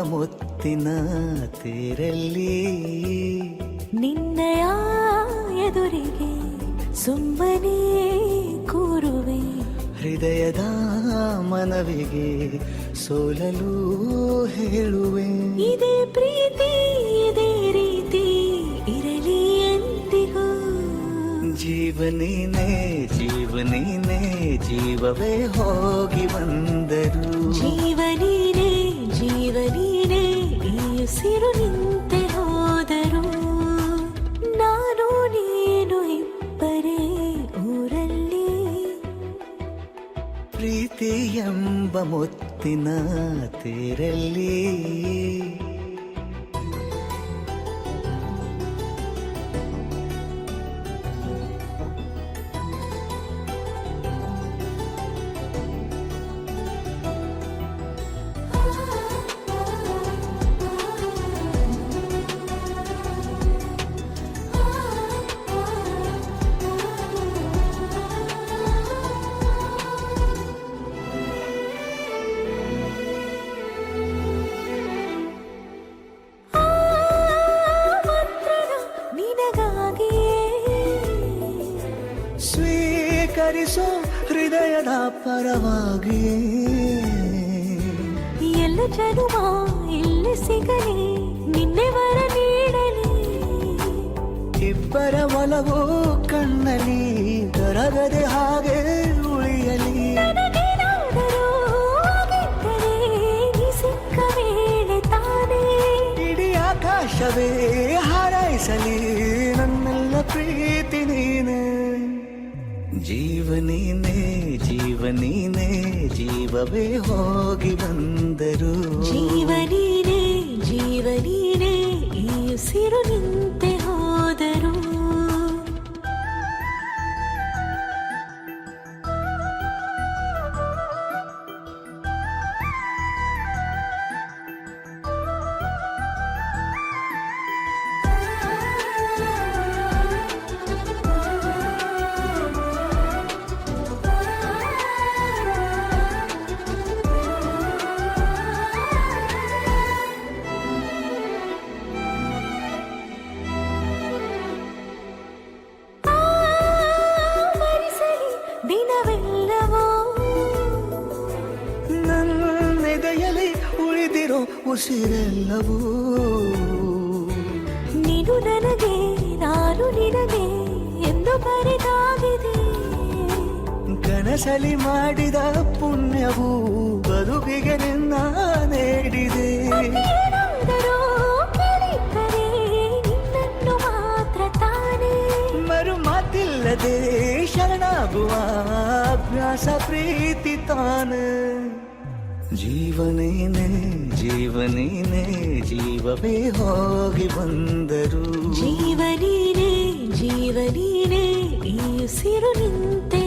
ಮುತ್ತಿನ ತೇರಲ್ಲಿ ನಿನ್ನಯ ಎದುರಿಗೆ ಸುಮ್ಮನೆ ಕೂರುವೆ, ಹೃದಯದ ಮನವಿಗೆ ಸೋಲಲು ಹೇಳುವೆ. ಇದೇ ಪ್ರೀತಿ ಇದೇ ರೀತಿ ಇರಲಿ ಎಂದಿಗೂ. ಜೀವನೇನೆ ಜೀವನೇನೆ ಜೀವವೇ ಹೋಗಿ ಬಂದರು. ಜೀವನೀನೇ ಜೀವನೀನೇ ಈ ಉಸಿರು ನಿಂತೆ ಹೋದರು. ನಾನು ನೀನು ಇಬ್ಬರೇ ಊರಲ್ಲಿ. ಪ್ರೀತಿ ಎಂಬ ಮುತ್ತಿನ ತೇರಲ್ಲಿ ಸ್ವೀಕರಿಸೋ ಹೃದಯದ ಪರವಾಗಿ. ಎಲ್ಲ ಜನುಮ ಇಲ್ಲಿ ಸಿಗಲಿ, ನಿನ್ನೆ ವರ ನೀಡಲಿ. ಇಬ್ಬರ ಒಲವು ಕಣ್ಣಲ್ಲಿ ಕರಗದೆ ಹಾಗೆ ಉಳಿಯಲಿ. ನನಗೇನಾದರೂ ಆಗಿದ್ದರೆ ನೀ ಸಿಕ್ಕ ವೇಳೆ ತಾನೇ ಇಡೀ ಆಕಾಶವೇ ಹಾರೈಸಲಿ ನನ್ನೆಲ್ಲ ಪ್ರೀತಿ ನೀನೆ. ಜೀವನೀನೇ ಜೀವನೀನೇ ಜೀವವೇ ಹೋಗಿ ಬಂದರು. ಜೀವನೀನೇ ಜೀವನೀನೇ ಈ ಉಸಿರು ನಿಂತೆ ಹೋದರು. ದಿನವೆಲ್ಲವೋ ನನ್ನೆದೆಯಲ್ಲಿ ಉಳಿದಿರೋ ಉಸಿರೆಲ್ಲವೂ ನೀನು ನನಗೆ ನಾನು ನಿನಗೆ ಎಂದು ಬರೆದಾಗಿದೆ. ಕನಸಲಿ ಮಾಡಿದ ಪುಣ್ಯವು ಬದುಕಿಗೆ ನಿನ್ನ ನೀಡಿದೆ. ಏನಾದರೂ ಕೇಳಿದ್ದರೆ ನಿನ್ನನ್ನು ಮಾತ್ರ ತಾನೇ. ಮರು ಮಾತಿಲ್ಲದೆ ಶರಣಾಗುವ ಅಭ್ಯಾಸ ಪ್ರೀತಿ ತಾನೆ. ಜೀವನೇನೆ ಜೀವನೇನೆ ಜೀವವೇ ಹೋಗಿ ಬಂದರು. ಜೀವನೀನೇ ಜೀವನೀನೇ ಈ ಉಸಿರು ನಿಂತೆ